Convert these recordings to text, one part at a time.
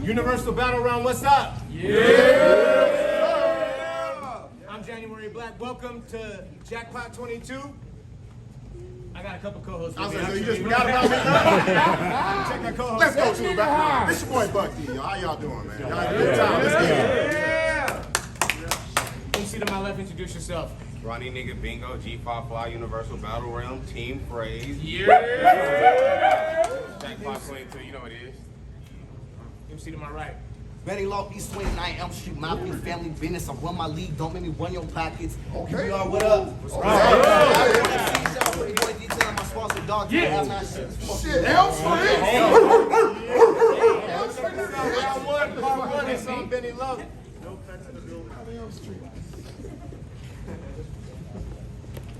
Universal Battle Round, what's up? Yeah! I'm January Black. Welcome to Jackpot 22. I got a couple co-hosts. I was like, so you just forgot about me now? Check my co-host. Let's go to the back. This your boy Buck D. How y'all doing, man? Y'all had a good time. Let's get it. You see to my left, introduce yourself. Rahney nigga bingo, G5 Fly, Universal Battle Realm, Team Phrase. Jackpot 22, you know what it is. You see to my right. Benny Loc, East 29 Elm Street, Mafia, family business. I run my league, don't make me run your pockets. Okay. You are what up? What's up? Pretty boy detail, my sponsor, dog. Yeah. Shit, Elm Street. Round one, part one, it's on Benny Loc.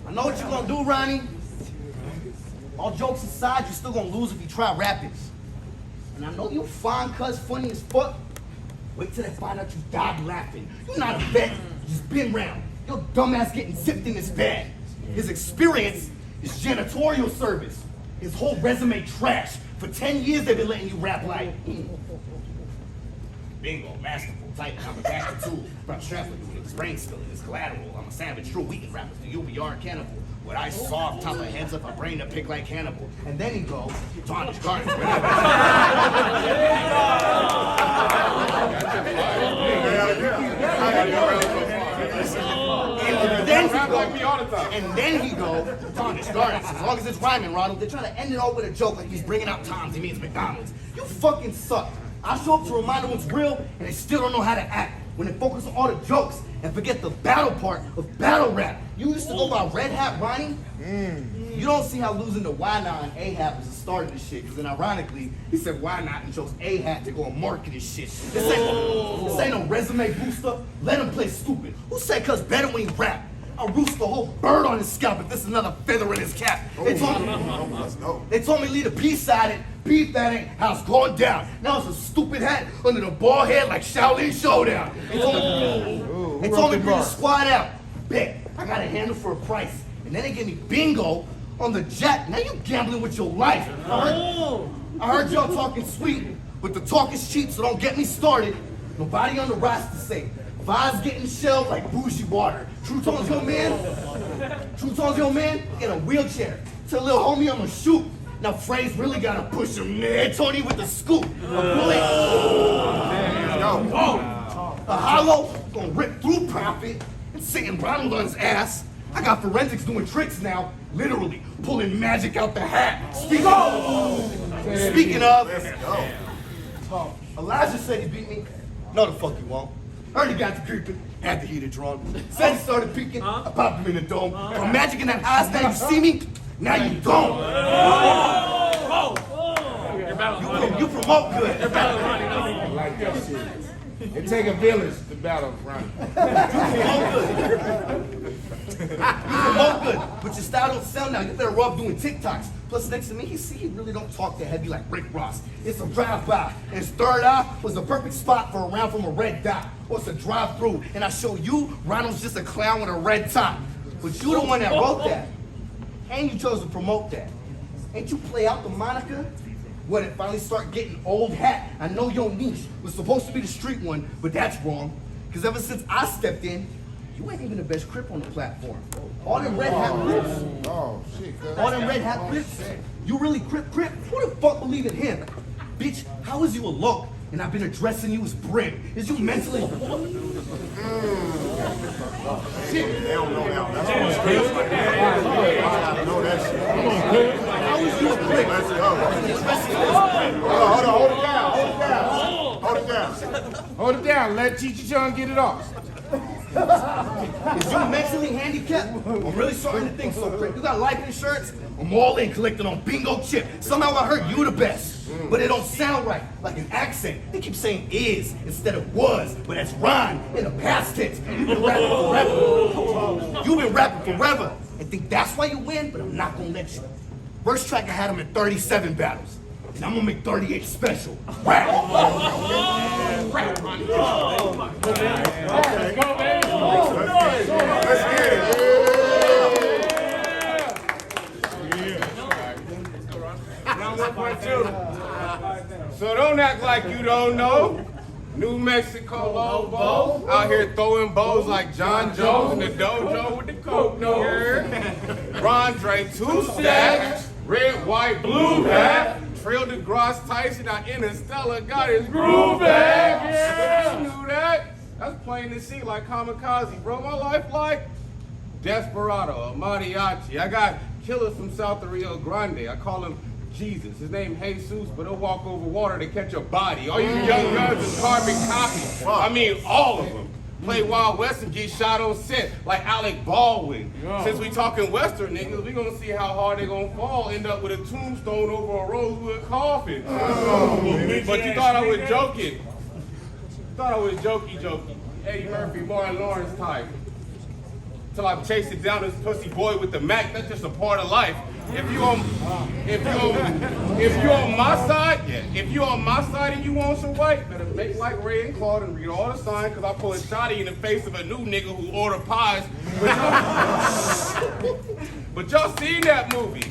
I know what you're gonna do, Rahney. All jokes aside, you're still gonna lose if you try rapping. And I know you fine, cuz funny as fuck. Wait till they find out you died laughing. You're not a vet, you just been round. Your dumbass getting zipped in his bag. His experience is janitorial service. His whole resume trash. For 10 years they've been letting you rap like bingo, masterful, type, I'm a bastard tool. From traveling with his brain spilling, his collateral. I'm a savage, true weekend rappers. The UBR cannibal. What I saw off top of heads up a brain to pick like Hannibal. And then he goes, tarnish gardens. And then he go, tarnish gardens. As long as it's rhyming, Ronald, they're trying to end it all with a joke like he's bringing out Tom's. He means McDonald's. You fucking suck. I show up to remind them what's real, and they still don't know how to act. When they focus on all the jokes and forget the battle part of battle rap. You used to go by Red Hat, Rahney. You don't see how losing to Why Not and A-Hat was the start of this shit, because then ironically, he said Why Not and chose A-Hat to go and market his shit. This ain't no resume booster. Let him play stupid. Who said cuz better when he rap? I'll roost the whole bird on his scalp if this is another feather in his cap. They told me leave the peace side and beef that ain't how it's going down. Now it's a stupid hat under the bald head like Shaolin Showdown. They told me bring the squad out. Bet, I got a handle for a price. And then they give me bingo on the jet. Now you gambling with your life. I heard y'all talking sweet, but the talk is cheap, so don't get me started. Nobody on the roster say, Vibes getting shelled like bougie water. True Tone's your man? True Tone's your man? In a wheelchair. Tell little homie I'ma shoot. Now Phrase really gotta push him, man. Tony with the scoop. A bullet. A hollow gonna rip through Profit and sitting Ronald on his ass. I got forensics doing tricks now. Literally pulling magic out the hat. Speaking of, Elijah said he beat me. No, the fuck you won't. Heard he got the creeping, had the heater drawn. Said he started peeking, I popped him in the dome. From magic in that eyes, now you see me, now you don't. You promote good. I like that shit. It take a village to battle Rahney. You promote good, but your style don't sell now. You better rub doing TikToks. Plus, next to me, he really don't talk that heavy like Rick Ross. It's a drive-by, and his third eye was the perfect spot for a round from a red dot. Or it's a drive-through, and I show you, Ronald's just a clown with a red top. But you the one that wrote that, and you chose to promote that. Ain't you play out the moniker? When it finally start getting old hat, I know your niche was supposed to be the street one, but that's wrong. Because ever since I stepped in, you ain't even the best crip on the platform. All them red hat crips. Oh, shit. All them red hat crips. You really crip? Who the fuck believe in him? Bitch, how is you a loc? And I've been addressing you as Brim. Is you mentally? Shit, they don't know that. That's what's crazy. I gotta know that shit. How is you a Brim? Let's go. Hold it down. Hold it down. Let Chichi Chun get it off. Is you mentally handicapped? I'm really starting to think so, Crip. You got life insurance? I'm all in collecting on bingo chip. Somehow I heard you the best. But it don't sound right, like an accent. They keep saying is instead of was, but that's rhyme in the past tense. You've been rapping forever. You've been rapping forever. And think that's why you win, but I'm not gonna let you. First track I had him in 37 battles. And I'm gonna make 38 special. Rap! Rap! Let's get it. Round 1.2. So don't act like like you don't know. New Mexico Lobos out here throwing bows like John Jones in the dojo with the coke no here. Rondre 2 stacks, red, white, blue hat. Trail DeGrasse Tyson out Interstellar got his groove back. Yeah, you knew that. That's plain to see like kamikaze, bro. My life like Desperado, a mariachi. I got killers from South of Rio Grande. I call him Jesus. His name Jesus, but he'll walk over water to catch a body. All you young guns is carbon copy. I mean, all of them. Play Wild West and get shot on set like Alec Baldwin. Since we talking Western niggas, we gonna see how hard they gonna fall. End up with a tombstone over a rosewood coffin. But you thought I was joking. Thought I was jokey. Eddie Murphy, Martin Lawrence type. Till I chased it down this pussy boy with the Mac. That's just a part of life. If you on my side, if you on my side and you want some white, better make like Ray and Claude and read all the signs, cause I pull a shotty in the face of a new nigga who order pies. But y'all seen that movie?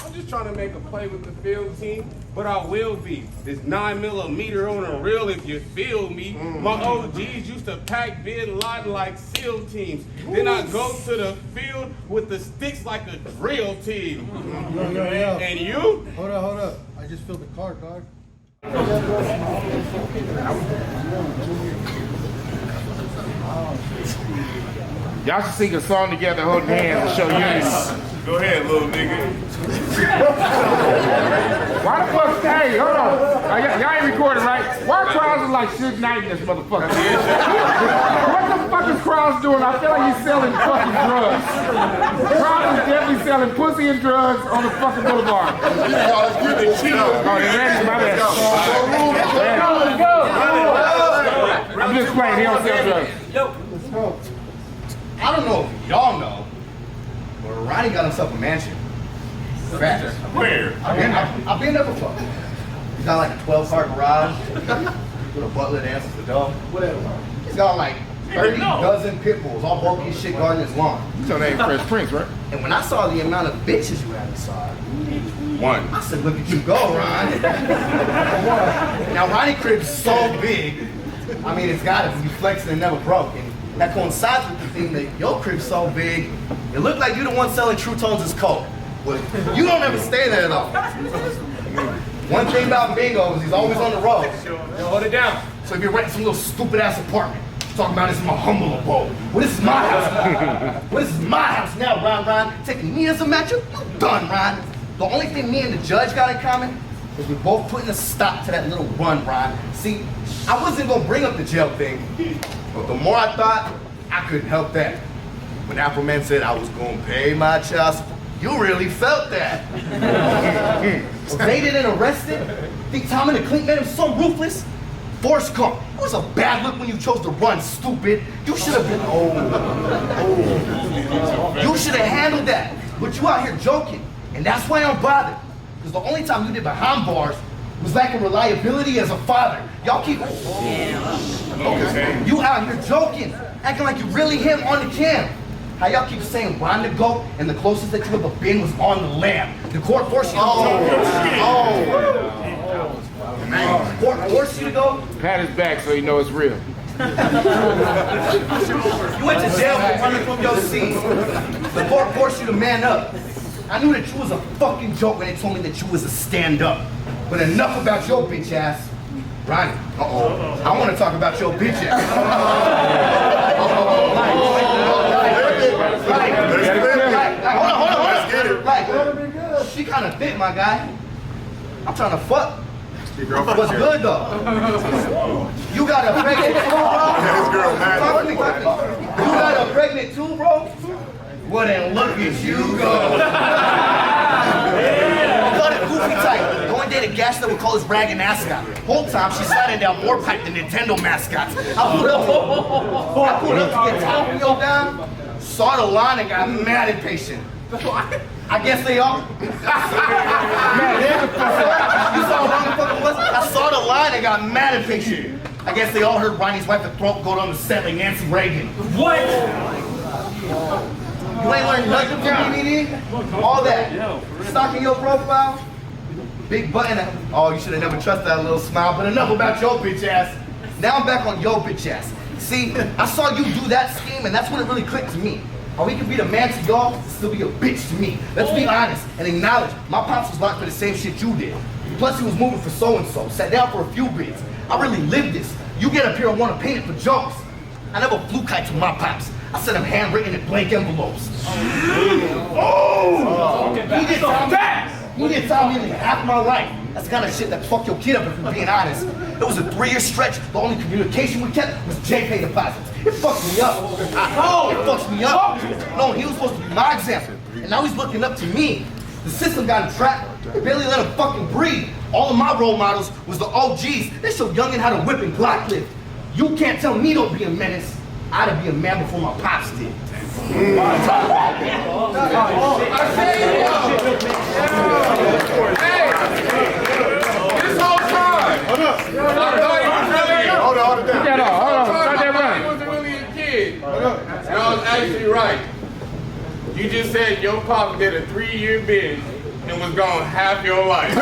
I'm just trying to make a play with the field team, but I will be. This 9mm on a reel if you feel me. My OGs used to pack Bin Laden like SEAL teams. Then I go to the field with the sticks like a drill team. Yo. And you? Hold up. I just filled the car, dog. Y'all should sing a song together, holding hands and show unity. Go ahead, little nigga. Why the fuck, hey, hold on. Y'all ain't recording, right? Why crowds are like Suge Knight in this motherfucker? What the fuck is Crowds doing? I feel like he's selling fucking drugs. Crowds is definitely selling pussy and drugs on the fucking boulevard. Oh, they're ready, my bad. I'm just playing, he don't sell drugs. I don't know if y'all know, but Rahney got himself a mansion. Facts. Where? I've been there before. He's got like a 12-car garage with a butler that answers the door. He's got like 30 dozen pit bulls, all bulky as shit guarding his lawn. So they ain't Fresh Prince, right? And when I saw the amount of bitches you had inside, One. I said, look at you go, Ron. Now, Rahney crib's so big, I mean, it's got to be flexing and never broke. And that coincides with the thing that your crib's so big, it looked like you the one selling True Tones as coke. But you don't ever stay there, though. One thing about Bingo is he's always on the road. Yo, hold it down. So if you're renting some little stupid-ass apartment, talking about this is my humble abode. Well, this is my house. Well, this is my house now, Ron. Taking me as a matchup? You done, Ron. The only thing me and the judge got in common is we're both putting a stop to that little run, Ron. See, I wasn't gonna bring up the jail thing, but the more I thought, I couldn't help that. When Appleman said I was gonna pay my child support, you really felt that. Evaded and arrested? Think Tom and the Clink made him so ruthless? Forrest Gump, it was a bad look when you chose to run, stupid. You should have been, You should have handled that. But you out here joking, and that's why I'm bothered. Because the only time you did behind bars was lacking reliability as a father. Y'all keep, you out here joking, acting like you really him on the cam. How y'all keep saying Ron the GOAT, and the closest that you ever been was on the lam. The court forced you to go. The court forced you to go. Pat his back so you know it's real. You went to jail for running from your scene. The court forced you to man up. I knew that you was a fucking joke when they told me that you was a stand-up. But enough about your bitch ass. Rahney, I want to talk about your bitch ass. Hold on. She kind of thick, my guy. I'm trying to fuck. What's good though? You got a pregnant too, bro? You got a pregnant too, bro? Well then look at you go. Got a goofy type. The only day the gas that would call his rag and ascot. Whole time she's sliding down more pipe than Nintendo mascots. I pulled up to get Tokyo down, saw the line and got mad impatient. I guess they all. You saw how long the fuck it was? I saw the line and got mad impatient. I guess they all heard Ronnie's wife the throat go down the set like Nancy Reagan. What? You ain't learned nothing from DVD? All that. Stalking your profile? Big button. Oh, you should have never trusted that little smile. But enough about your bitch ass. Now I'm back on your bitch ass. See, I saw you do that scheme, and that's when it really clicked to me. How we can be the man to y'all, and still be a bitch to me. Let's be honest and acknowledge my pops was locked for the same shit you did. Plus, he was moving for so-and-so, sat down for a few bids. I really lived this. You get up here and want to paint it for jokes. I never flew kites with my pops. I sent him handwritten in blank envelopes. Oh! He did tell me in half my life. That's the kind of shit that fuck your kid up if we're being honest. It was a 3-year stretch. The only communication we kept was JPay deposits. It fucked me up. Oh, it fucks me up. No, he was supposed to be my example. And now he's looking up to me. The system got him trapped. They barely let him fucking breathe. All of my role models was the OGs. They showed youngin' how to whip and Glock lift. You can't tell me don't be a menace. I'd be a man before my pops did. Hey, this whole time, Hold up. I thought he was really, Hold on. I thought he wasn't really a kid. And I was actually right. You just said your pop did a 3-year bid and was gone half your life.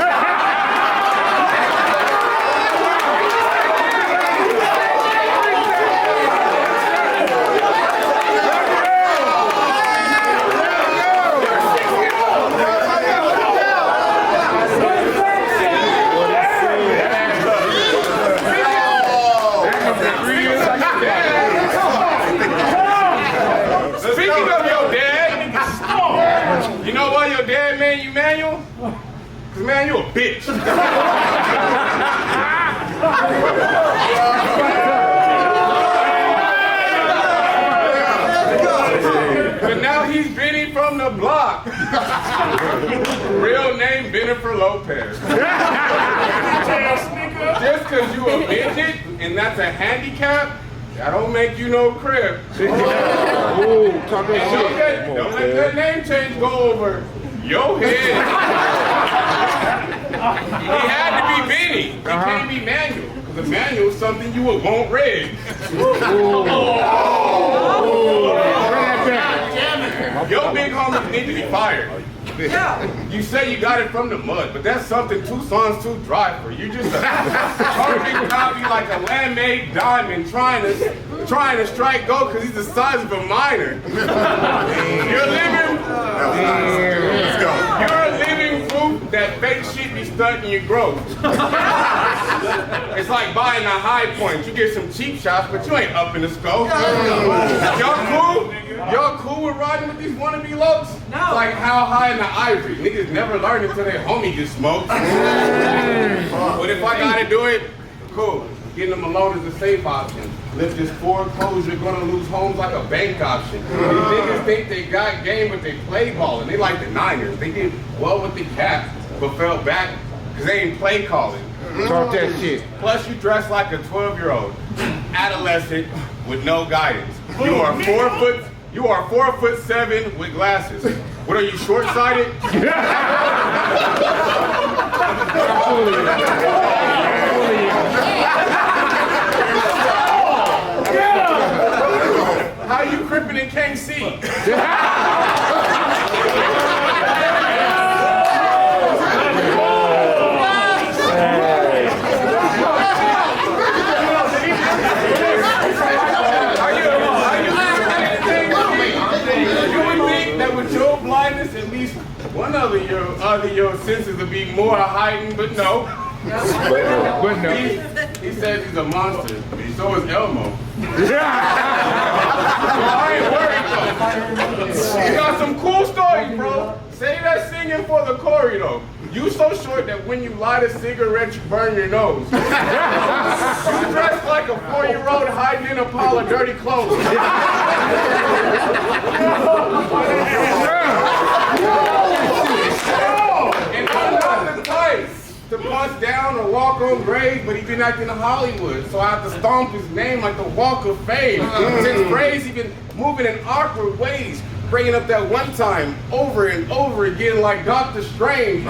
Speaking of your dad, you know why your dad made you manual? Cause man, you a bitch. But now he's Benny from the block. Real name Bennifer Lopez. Just cause you a midget and that's a handicap, that don't make you no crib. Don't let that name change go over your head. He had to be Benny. He can't be Manuel. Because a manual is something you would want read. Your big homies need to be fired. You say you got it from the mud, but that's something Tucson's too dry for. You just a carbon copy like a land-made diamond trying to strike gold because he's the size of a miner. You're a living proof that fake shit be stunting your growth. It's like buying a High Point. You get some cheap shots, but you ain't up in the scope. Y'all cool? Y'all cool with riding with these wannabe Locs? No. It's like how high in the ivory. Niggas never learn until their homie gets smoked. But if I gotta do it, cool. Getting them alone is a safe option. Lift this foreclosure, you're gonna lose homes like a bank option. These niggas think they got game, but they play ball, and they like the Niners. They did well with the Caps, but fell back because they ain't play calling. Talk that shit. Plus, you dress like a 12-year-old adolescent with no guidance. You are 4'7" with glasses. What are you, short-sighted? How you crippin' and can't see? At least one of your senses would be more heightened, but no. He says he's a monster, but so is Elmo. So I ain't worried though. You got some cool stories, bro. Say that singing for the Corey though. You so short that when you light a cigarette, you burn your nose. You dress like a 4-year-old hiding in a pile of dirty clothes. And I'm not the type to punch down or walk on graves, but he been acting in Hollywood, so I have to stomp his name like the Walk of Fame. Since Bray's, he been moving in awkward ways, bringing up that one time over and over again like Dr. Strange.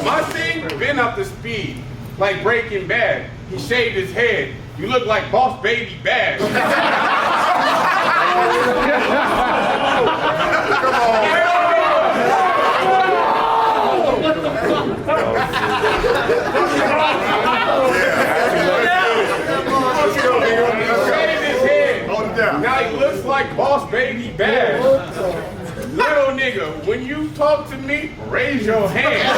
My scene been up to speed, like Breaking Bad. He shaved his head. You look like Boss Baby Bad. Come on. baby bad. Little nigga, when you talk to me, raise your hand.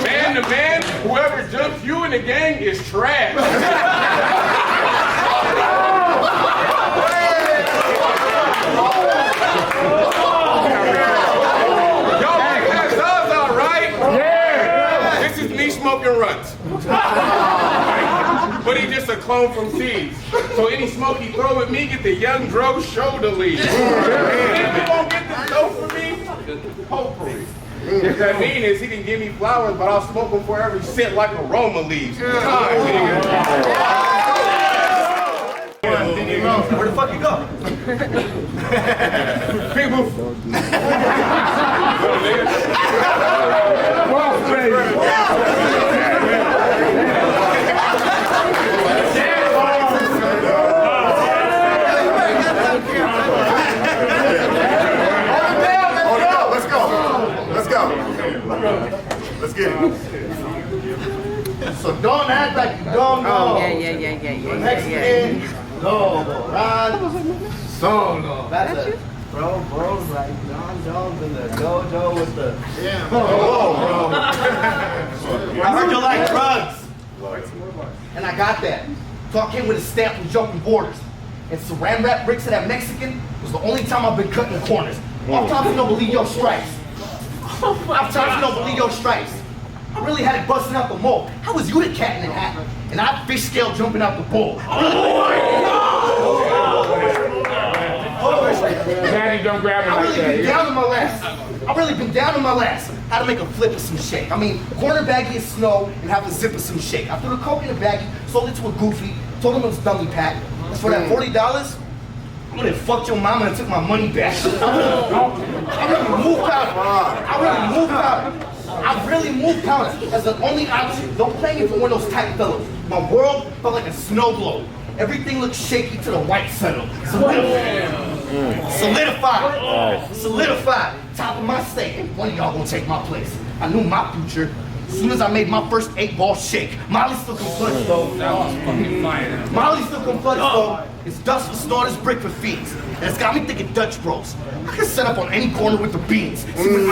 Man to man, whoever jumps you in the gang is trash. Y'all think that sounds all right? Yeah. This is me smoking runs. But he just a clone from Seeds. So any smoke he throw at me, get the Young Dro shoulder lead. If he won't get the dope for me, hopefully. What that mean is he didn't give me flowers, but I'll smoke them for every scent like aroma leaves. Time, nigga. Where the fuck you go? People. Let's get it. So don't act like you don't know. Yeah. Mexican, no, Ron, Solo. That's it. Bros like John Jones in the dojo with the. Yeah. Whoa. I heard you like drugs. And I got that. So I came with a stamp from Jumping Borders. And saran wrap bricks of that Mexican was the only time I've been cutting the corners. Off top, you don't believe your stripes. Off top, you don't believe your stripes. I really had it busting out the mold. How was you the cat in the hat? And I fish scale jumping out the bowl. Daddy, don't grab it like that. I've really been down on my last. How to make a flip of some shake. I mean, corner baggie of snow and have the zip of some shake. I threw the coke in the baggie, sold it to a goofy, told him it was dummy pack. As for that $40, I'm gonna fuck your mama and took my money back. I really moved powder. I really moved powder as the only option. Don't play me for one of those tight fellows. My world felt like a snow globe. Everything looked shaky to the white settle. Solidified. Top of my stake. And one of y'all gonna take my place. I knew my future. As soon as I made my first 8-ball shake, Molly still come clutch though. It's dust for starters, brick for fiends. And it's got me thinking Dutch bros. I can set up on any corner with the beans. See, when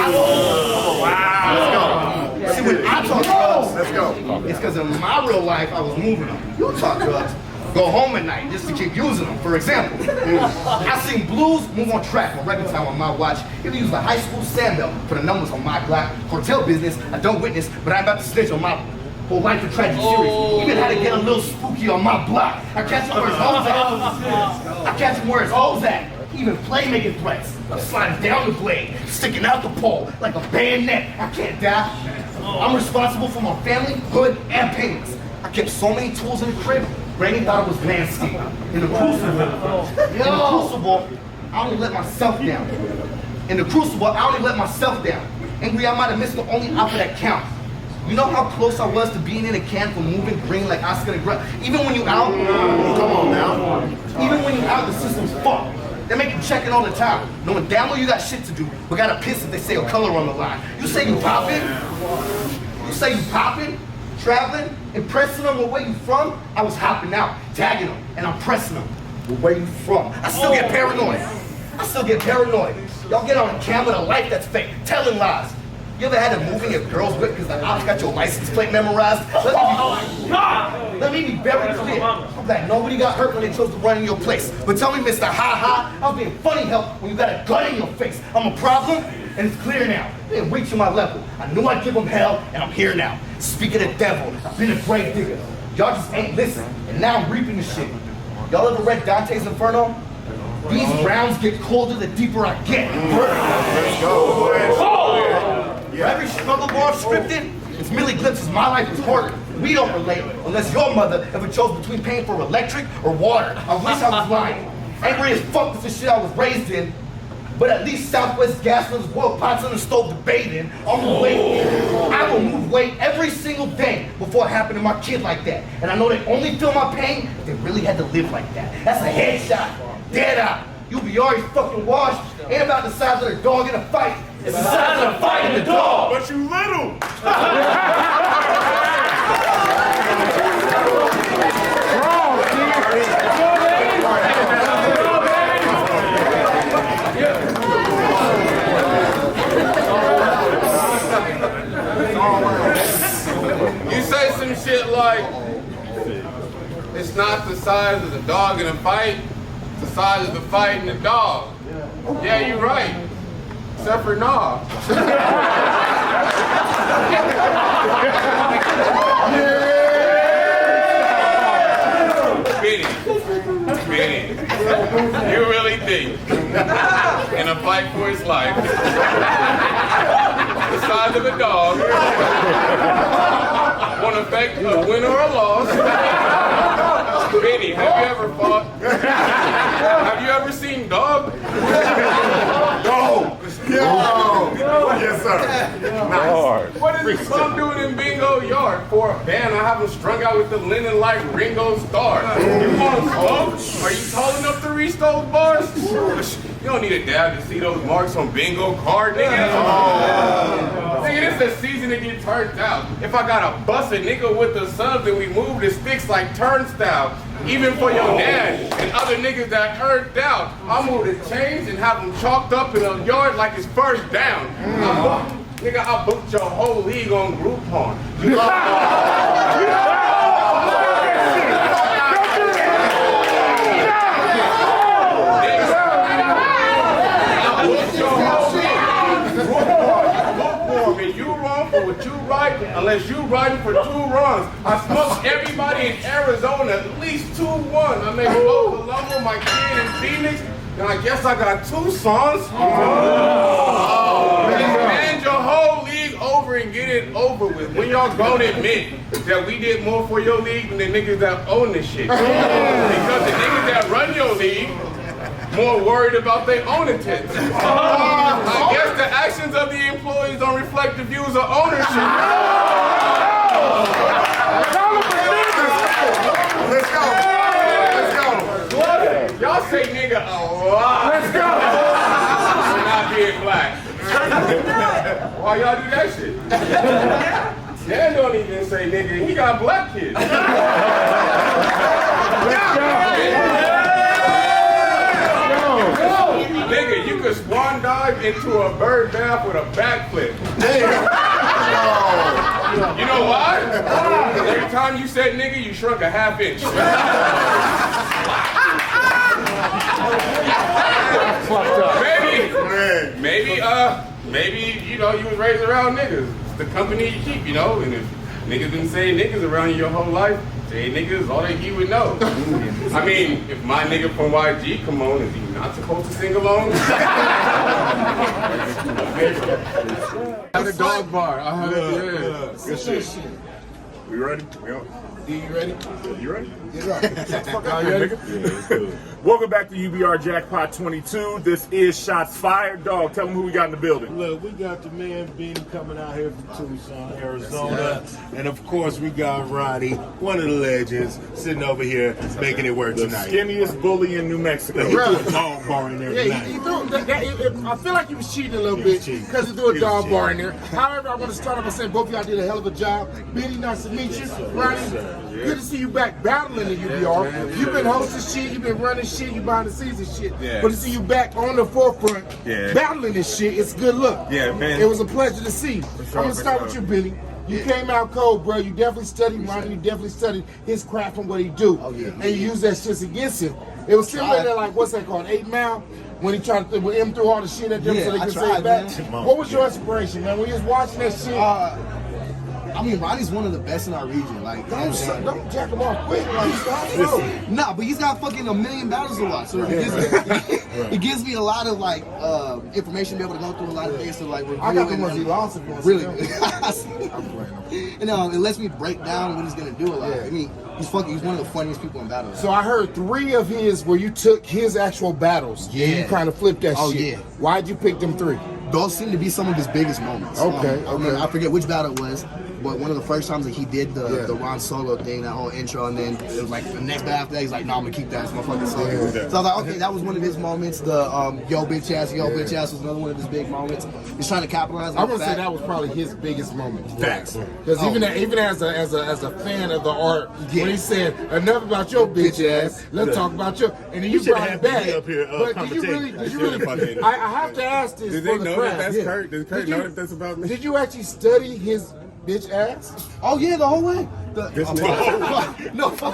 I talk drugs, Let's go. it's because in my real life, I was moving them. You talk drugs, go home at night just to keep using them. For example, I sing blues, move on track, on record time on my watch. Even use the high school sandbell for the numbers on my Glock. Hotel business, I don't witness, but I'm about to snitch on my whole life of tragic series. Even had to get a little spooky on my block. I catch him where his hoes at. Even play making threats. I'm sliding down the blade, sticking out the pole like a bayonet. I can't die. I'm responsible for my family, hood, and payments. I kept so many tools in the crib, Granny thought it was landscape. In the crucible, I only let myself down. Angry, I might have missed the only offer that counts. You know how close I was to being in a can for moving green like Oscar the Grouch? Even when you out, Come on now. even when you out, the system's fucked. They make you check it all the time, knowing damn well you got shit to do, but gotta piss if they say a color on the line. You say you poppin', traveling, impressing them with where you from. I was hopping out, tagging them, and I'm pressing them with where you from. I still get paranoid. Y'all get on a camera with a life that's fake, telling lies. You ever had to move in your girl's whip because the ops got your license plate memorized? Let me be very clear. I'm glad nobody got hurt when they chose to run in your place. But tell me, Mr. Ha-Ha, I was being funny help when you got a gun in your face. I'm a problem, and it's clear now. They didn't reach my level. I knew I'd give them hell, and I'm here now. Speaking of the devil, I've been a grave digger. Y'all just ain't listening, and now I'm reaping the shit. Y'all ever read Dante's Inferno? These rounds get colder the deeper I get. Let's go. For every struggle bar scripted, it's merely glimpses my life is harder. We don't relate unless your mother ever chose between paying for electric or water. I wish I was lying. Angry as fuck with the shit I was raised in. But at least Southwest Gaslands boiled pots on the stove to bathe in. I will move weight every single day before it happened to my kid like that. And I know they only feel my pain if they really had to live like that. That's a headshot. Dead eye. You'll be already fucking washed. Ain't about the size of the dog in a fight. It's the size of the fight in the dog. But you little. said some shit like, it's not the size of the dog in a fight, it's the size of the fight in the dog. Yeah, you're right. Except for nah. Benny, you really think in a fight for his life, the size of a dog won't affect a win or a loss? Benny, have you ever fought? Have you ever seen dog? Go! Yes, sir. Nice. What is this bum doing in bingo yard? For a band, I have him strung out with the linen like Ringo Starr. You want to smoke? Are you tall enough to reach those bars? You don't need a dab to see those marks on bingo card, nigga. Nigga, this is the season to get turned out. If I gotta bust a nigga with the subs, then we move the sticks like turnstile. Even for your dad and other niggas that earned out, I move the chains and have them chalked up in a yard like it's first down. Nigga, I booked your whole league on Groupon. You wrong for what you write, unless you writing for 2 runs. I smoked everybody in Arizona at least 2-1. I made Bo Colombo, my kid in Phoenix, and I guess I got 2 songs. Hand your whole league over and get it over with. When y'all gonna admit that we did more for your league than the niggas that own this shit? Because the niggas that run your league more worried about their own intents. I guess the actions of the employees don't reflect the views of ownership. Let's go. Let's go. Y'all say nigga a lot. Let's go. For not being black. Why y'all do that shit? Dan don't even say nigga, he got black kids. Nigga, you could swan dive into a bird bath with a backflip. You know why? Every time you said nigga, you shrunk a ½ inch. Maybe, you know, you was raised around niggas. It's the company you keep, you know, and if niggas been saying niggas around you your whole life, say niggas, all that he would know. I mean, if my nigga from YG come on, is he not supposed to sing along? At the dog bar. I had it, yeah. Good shit. We ready? You ready? You ready? Get up. Welcome back to UBR Jackpot 22. This is Shots Fired. Dog, tell them who we got in the building. Look, we got the man Benny coming out here from Tucson, Arizona. And of course, we got Rahney, one of the legends, sitting over here making it work The tonight. skinniest bully in New Mexico. He threw a dog bar in there Yeah, tonight. he threw I feel like he was cheating a little bit because he threw a dog bar in there. However, I want to start off by saying both of y'all did a hell of a job. Benny, nice to meet you. Rahney, good to see you back battling the UBR. You've been hosting shit, you've been running shit, you behind the scenes and shit. Yeah. But to see you back on the forefront, battling this shit, it's a good look. Yeah, man. It was a pleasure to see. I'm gonna start with you, Benny. You came out cold, bro. You definitely studied Rahney. You definitely studied his craft and what he do. And you used that shit against him. It was similar to like, what's that called, 8 Mile? When he tried to, when M threw all the shit at them so they could say it back. What was your inspiration, man? When you was watching that shit? I mean, Ronnie's one of the best in our region. Like, Don't jack him off quick. Like, nah, but he's got fucking a million battles to watch. So it gives me a lot of like information to be able to go through a lot of things to like review. I got the ones he lost. Really? And it lets me break down what he's gonna do a lot. I mean, he's one of the funniest people in battle. So I heard 3 of his where you took his actual battles. And you kind of flipped that shit. Yeah. Why'd you pick them 3? Those seem to be some of his biggest moments. Okay. I forget which battle it was, but one of the first times that he did the Ron Solo thing, that whole intro, and then it was like the next battle after that, he's like, no, I'm gonna keep that as my fucking song. So I was like, okay, that was one of his moments. The yo bitch ass was another one of his big moments. He's trying to capitalize on I'm gonna say that was probably his biggest moment. Facts. Because even as a fan of the art, when he said enough about your bitch ass, let's talk about your, and then you brought it back. Up here, but did you really? I have to ask this Did for they the know crowd. that that's Kurt? Did Kurt know that that's about me? Did you actually study his bitch ass? Oh yeah, the whole way. This No, fuck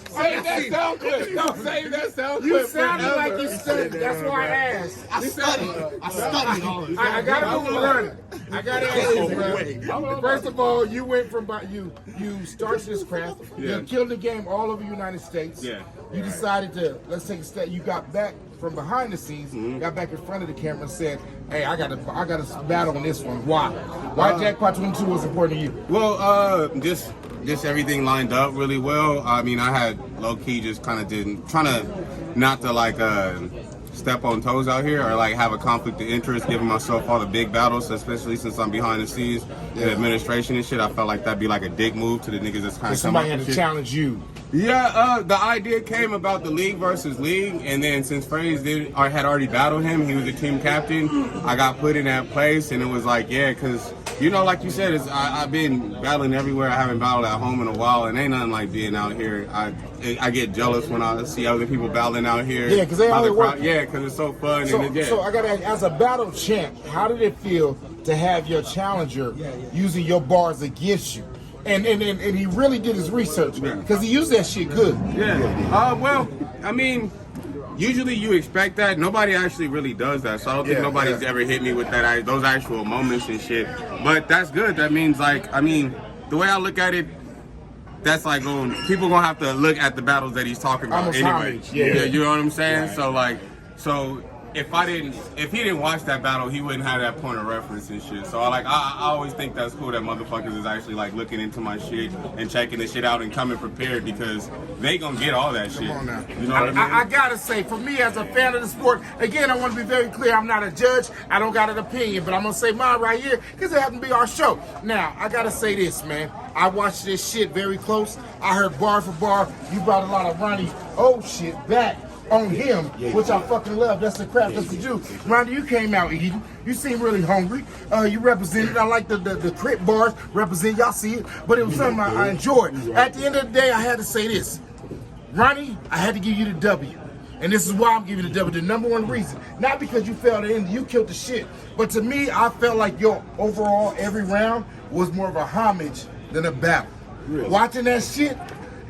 Save that sound clip. No, save that sound clip. You sounded like you studied. That's why I asked. I studied. I gotta move on. I gotta ask you, bro. First of all, you went from you started this craft. You killed the game all over the United States. Yeah. You decided to let's take a step. You got back from behind the scenes, got back in front of the camera, and said, "Hey, I got to battle on this one." Why? Why Jackpot 22 was important to you? Well, just everything lined up really well. I mean, I had low key just kind of trying to not to like step on toes out here or like have a conflict of interest, giving myself all the big battles, especially since I'm behind the scenes, the administration and shit. I felt like that'd be like a dick move to the niggas that's kind of Somebody had to challenge you. Yeah, the idea came about the league versus league, and then since Fraze had already battled him, he was the team captain. I got put in that place, and it was like, yeah, because you know, like you said, I've been battling everywhere. I haven't battled at home in a while, and ain't nothing like being out here. I get jealous when I see other people battling out here. Yeah, because they only work. Yeah, because it's so fun. So I gotta ask, as a battle champ, how did it feel to have your challenger using your bars against you? And he really did his research because he used that shit good. Yeah. Well, I mean, usually you expect that. Nobody actually really does that. So I don't think nobody's ever hit me with that those actual moments and shit. But that's good. That means like, I mean, the way I look at it, that's like people gonna have to look at the battles that he's talking about anyway. Yeah, you know what I'm saying? Right. So if he didn't watch that battle, he wouldn't have that point of reference and shit. So I always think that's cool that motherfuckers is actually like looking into my shit and checking the shit out and coming prepared because they gonna get all that shit. Come on now. You know what I mean? I gotta say, for me as a fan of the sport, again, I want to be very clear. I'm not a judge. I don't got an opinion, but I'm gonna say mine right here because it happened to be our show. Now, I gotta say this, man. I watched this shit very close. I heard bar for bar. You brought a lot of Rahney old shit back on him, which I fucking love. That's the crap. That's the juice. Rahney, you came out eating. You seem really hungry. You represented. I like the crit bars represent. Y'all see it, but it was something I enjoyed. At the end of the day, I had to say this, Rahney, I had to give you the W. And this is why I'm giving you the W. The number one reason, not because you fell in, you killed the shit, but to me, I felt like your overall every round was more of a homage than a battle. Really? Watching that shit.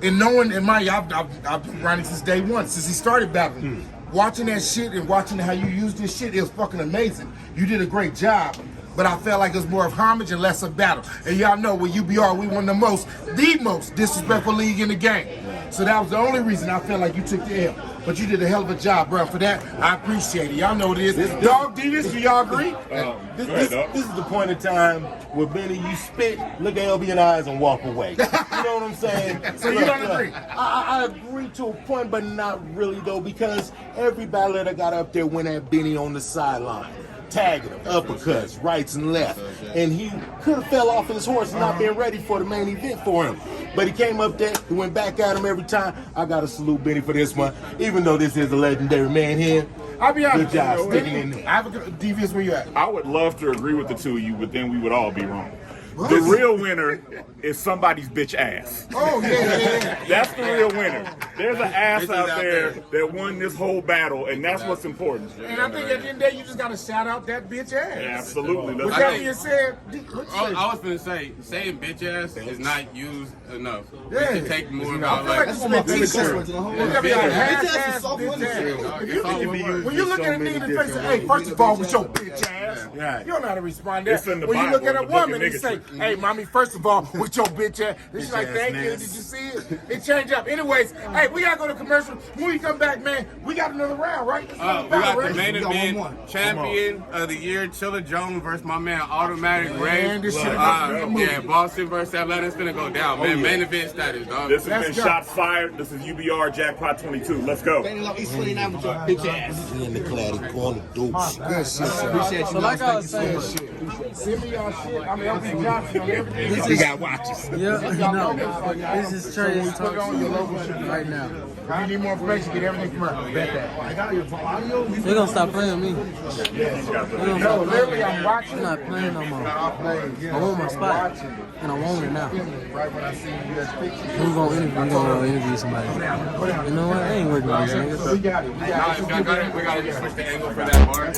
And knowing, I've been Rahney since day one, since he started battling. Watching that shit and watching how you use this shit, it was fucking amazing. You did a great job, but I felt like it was more of homage and less of battle. And y'all know with UBR, we won the most disrespectful league in the game. So that was the only reason I felt like you took the L. But you did a hell of a job, bro. For that, I appreciate it. Y'all know what it is. Dog Devious, do y'all agree? This is the point in time where Benny, you spit, look at LB in the eyes, and walk away. You know what I'm saying? So you don't agree? I agree to a point, but not really though, because every battler that got up there went at Benny on the sideline, tagging him, uppercuts, rights and left, and he could have fell off his horse, not being ready for the main event for him. But he came up there, he went back at him every time. I gotta salute Benny for this one, even though this is a legendary man here. I'll be honest. Good job sticking in there. I have a good Devious, where you at? I would love to agree with the two of you, but then we would all be wrong. The real winner is somebody's bitch ass. Oh, yeah. That's the real winner. There's an ass out there that won this whole battle, and that's what's important. And I think at the end of the day, you just got to shout out that bitch ass. Absolutely. With that being said, I was gonna say, saying bitch ass is not used enough. Yeah. We should take more about I feel like like. it's a t-shirt. It's gotta be like half Bitch ass ass, is so bitch funny. ass. When you look at a nigga in the face and say, hey, first of all, with your bitch ass, Right. you don't know how to respond to It's in that. the When you look at a Bible, the book woman of and say, niggas. hey, mommy, first of all, with your bitch ass, and she's like, thank you, did you see it? It changed up. Anyways, hey, we gotta go to commercial. When we come back, man, we got another round, right? We got the main event champion of the year, Chilla Jones versus my man Automatic Ray. Man, this shit Yeah, Boston versus Atlanta. It's gonna go down, man. Main event status, dog. This has Let's been go. Shots Fired. This is UBR Jackpot 22. Let's go. Benny Loc, East 29 with your bitch ass. In the cladded corner, douche. Good shit, sir. Appreciate you. So like I was saying, Send me y'all shit. I'm LB Johnson on everything. We got watches. yeah, no, this is Trey Put on your logo shit right now. If you need more information, get everything from her. Bet that. They're gonna stop playing me. No, literally, I'm watching. I'm not playing no more. I want my spot, and I want it now. Right when I see you as pictures. Who's gonna interview somebody? You know what? I ain't working with these niggas. We got it. We got it. We gotta switch the angle for that bar.